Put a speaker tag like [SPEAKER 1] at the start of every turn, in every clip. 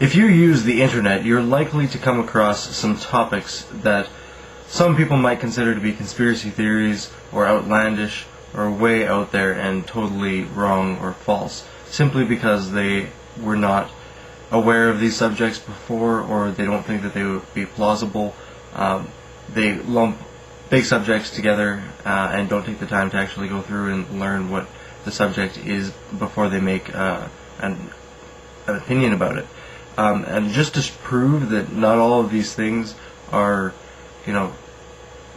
[SPEAKER 1] If you use the internet, you're likely to come across some topics that some people might consider to be conspiracy theories or outlandish or way out there and totally wrong or false, simply because they were not aware of these subjects before, or they don't think that they would be plausible. They lump big subjects together and don't take the time to actually go through and learn what the subject is before they make an opinion about it. And just to prove that not all of these things are,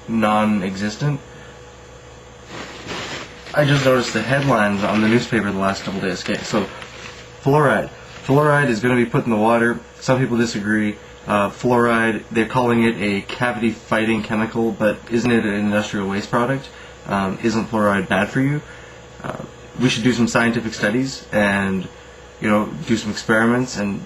[SPEAKER 1] non-existent, I just noticed the headlines on the newspaper the last couple days. Okay, so fluoride. Fluoride is going to be put in the water. Some people disagree. Fluoride, they're calling it a cavity-fighting chemical, but isn't it an industrial waste product? Isn't fluoride bad for you? We should do some scientific studies and, do some experiments and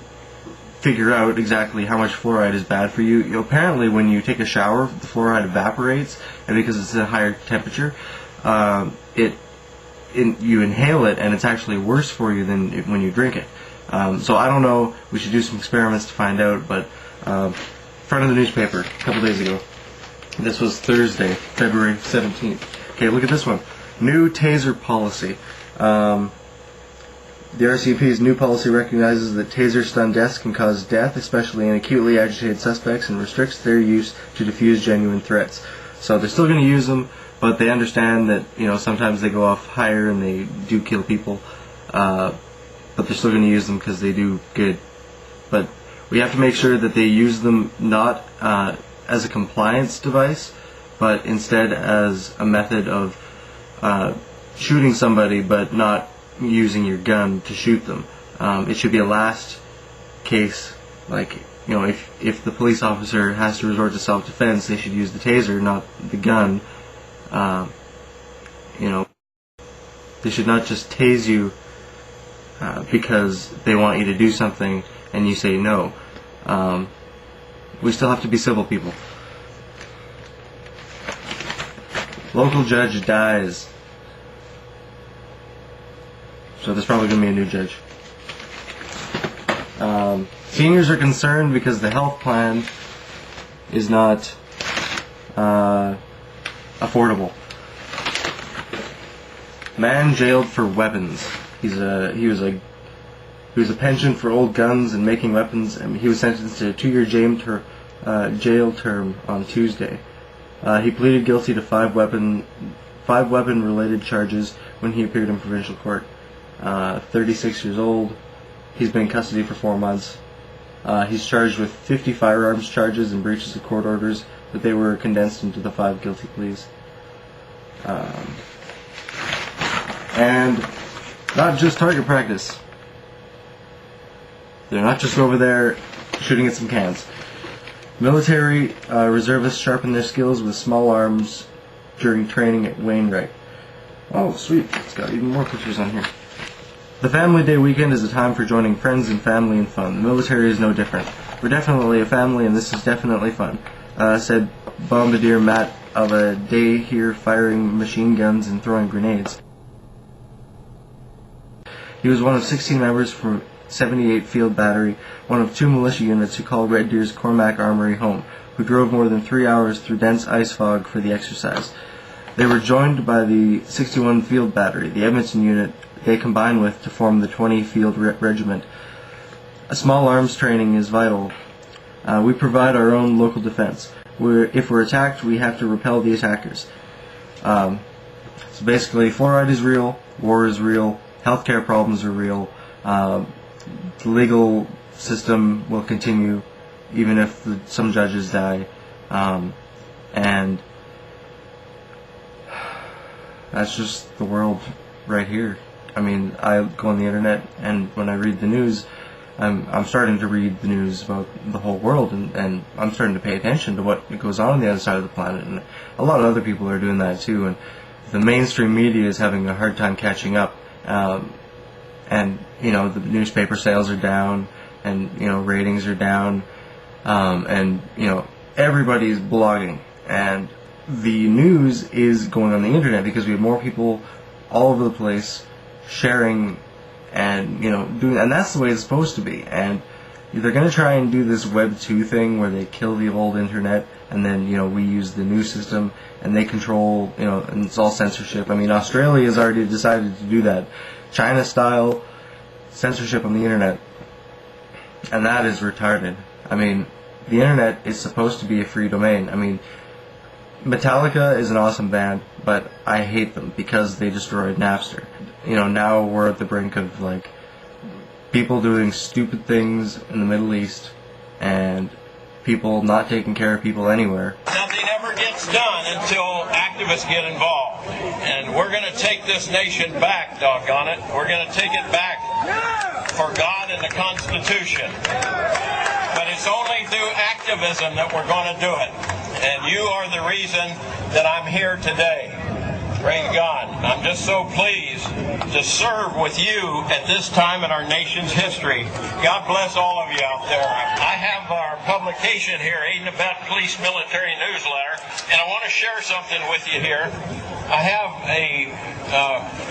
[SPEAKER 1] figure out exactly how much fluoride is bad for you. Apparently, when you take a shower, the fluoride evaporates, and because it's at a higher temperature, you inhale it, and it's actually worse for you than when you drink it. So I don't know. We should do some experiments to find out. But front of the newspaper a couple days ago. This was Thursday, February 17th. Okay, look at this one. New taser policy. The RCMP's new policy recognizes that taser-stun deaths can cause death, especially in acutely agitated suspects, and restricts their use to defuse genuine threats. So they're still going to use them, but they understand that sometimes they go off higher and they do kill people, but they're still going to use them because they do good. But we have to make sure that they use them not as a compliance device, but instead as a method of shooting somebody, but not using your gun to shoot them. It should be a last case, like, if the police officer has to resort to self-defense, they should use the taser, not the gun. They should not just tase you because they want you to do something and you say no. We still have to be civil people. Local judge dies. So there's probably going to be a new judge. Seniors are concerned because the health plan is not affordable. Man jailed for weapons. He was a penchant for old guns and making weapons. He was sentenced to a 2-year jail term on Tuesday. He pleaded guilty to 5 weapon-related charges when he appeared in provincial court. 36 years old. He's been in custody for 4 months. He's charged with 50 firearms charges and breaches of court orders, but they were condensed into the 5 guilty pleas. And not just target practice. They're not just over there shooting at some cans. Military reservists sharpen their skills with small arms during training at Wainwright. Oh, sweet. It's got even more pictures on here. The Family Day weekend is a time for joining friends and family in fun. The military is no different. We're definitely a family, and this is definitely fun, said Bombardier Matt of a day here firing machine guns and throwing grenades. He was one of 16 members from 78 Field Battery, one of 2 militia units who called Red Deer's Cormac Armory home, who drove more than 3 hours through dense ice fog for the exercise. They were joined by the 61 Field Battery, the Edmonton unit they combine with to form the 20 Field Regiment. A small arms training is vital. We provide our own local defense. If we're attacked, we have to repel the attackers. So basically, fluoride is real, war is real, healthcare problems are real. The legal system will continue even if some judges die. And that's just the world right here. I mean, I go on the internet, and when I read the news, I'm starting to read the news about the whole world, and I'm starting to pay attention to what goes on the other side of the planet, and a lot of other people are doing that too, and the mainstream media is having a hard time catching up, and, the newspaper sales are down, and, ratings are down, and, everybody's blogging, and the news is going on the internet because we have more people all over the place sharing and doing, and that's the way it's supposed to be. And they're going to try and do this Web 2 thing where they kill the old internet, and then, we use the new system, and they control, and it's all censorship. I mean, Australia has already decided to do that. China-style censorship on the internet. And that is retarded. I mean, the internet is supposed to be a free domain. I mean, Metallica is an awesome band, but I hate them because they destroyed Napster. Now we're at the brink of, people doing stupid things in the Middle East, and people not taking care of people anywhere.
[SPEAKER 2] Nothing ever gets done until activists get involved. And we're going to take this nation back, doggone it. We're going to take it back for God and the Constitution. But it's only through activism that we're going to do it. And you are the reason that I'm here today. Praise God. I'm just so pleased to serve with you at this time in our nation's history. God bless all of you out there. I have our publication here, Aid and Abet Police Military Newsletter, and I want to share something with you here. I have a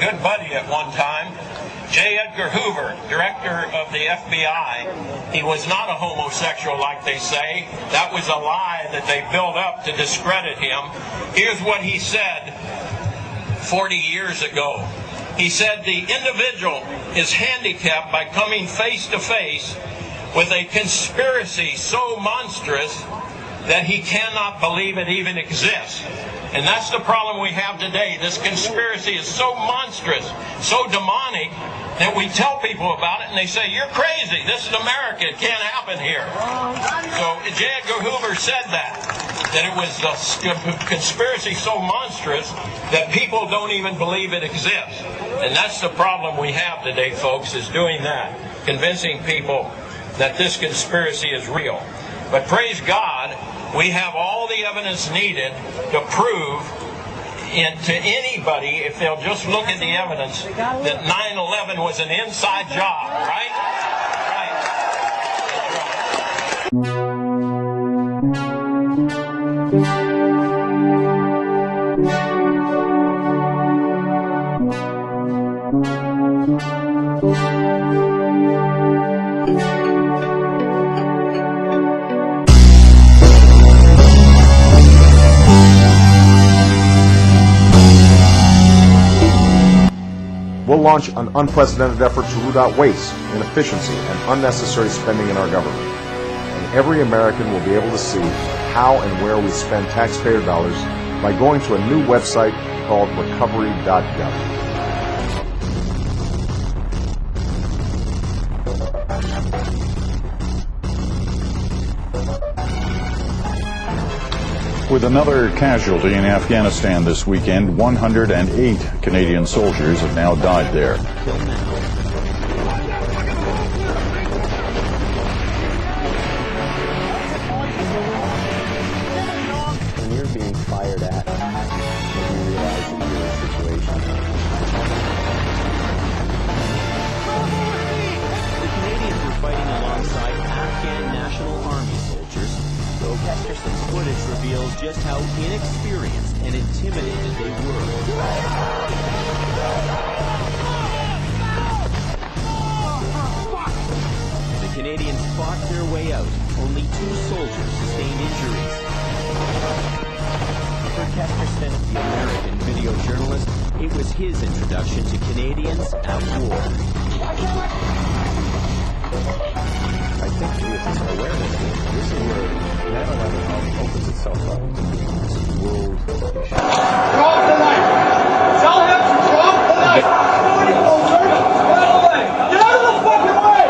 [SPEAKER 2] good buddy at one time, J. Edgar Hoover, director of the FBI. He was not a homosexual like they say. That was a lie that they built up to discredit him. Here's what he said 40 years ago. He said the individual is handicapped by coming face to face with a conspiracy so monstrous that he cannot believe it even exists. And that's the problem we have today. This conspiracy is so monstrous, so demonic, that we tell people about it and they say, you're crazy, this is America, it can't happen here. So J. Edgar Hoover said that it was a conspiracy so monstrous that people don't even believe it exists. And that's the problem we have today, folks, is doing that, convincing people that this conspiracy is real. But praise God, we have all the evidence needed to prove to anybody, if they'll just look at the evidence, that 9/11 was an inside job, right?
[SPEAKER 3] We'll launch an unprecedented effort to root out waste, inefficiency, and unnecessary spending in our government. And every American will be able to see how and where we spend taxpayer dollars by going to a new website called recovery.gov.
[SPEAKER 4] With another casualty in Afghanistan this weekend, 108 Canadian soldiers have now died there.
[SPEAKER 5] When you're being fired at, when you realize that you're in a situation. The Canadians were fighting alongside Afghan National Army soldiers, though Kestersen's footage reveals just how inexperienced and intimidated they were. The Canadians fought their way out. Only 2 soldiers sustained injuries. For Kestersen, the American video journalist, it was his introduction to Canadians at war.
[SPEAKER 6] I think with this awareness, this is where 9/11 opens itself up to this world issue.
[SPEAKER 7] Drop the knife! Tell him to drop the knife! Get out of the way! Get out of the fucking way!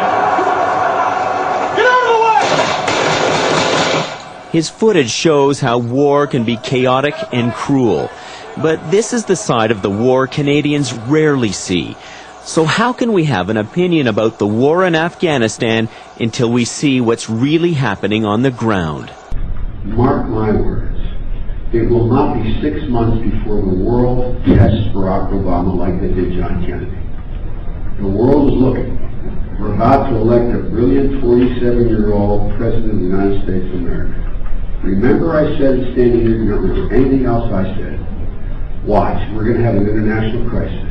[SPEAKER 7] Get out of the way!
[SPEAKER 5] His footage shows how war can be chaotic and cruel. But this is the side of the war Canadians rarely see. So how can we have an opinion about the war in Afghanistan until we see what's really happening on the ground?
[SPEAKER 8] Mark my words, it will not be 6 months before the world tests Barack Obama like they did John Kennedy. The world is looking. We're about to elect a brilliant 47-year-old President of the United States of America. Remember I said standing here, you don't remember anything else I said. Watch, we're going to have an international crisis.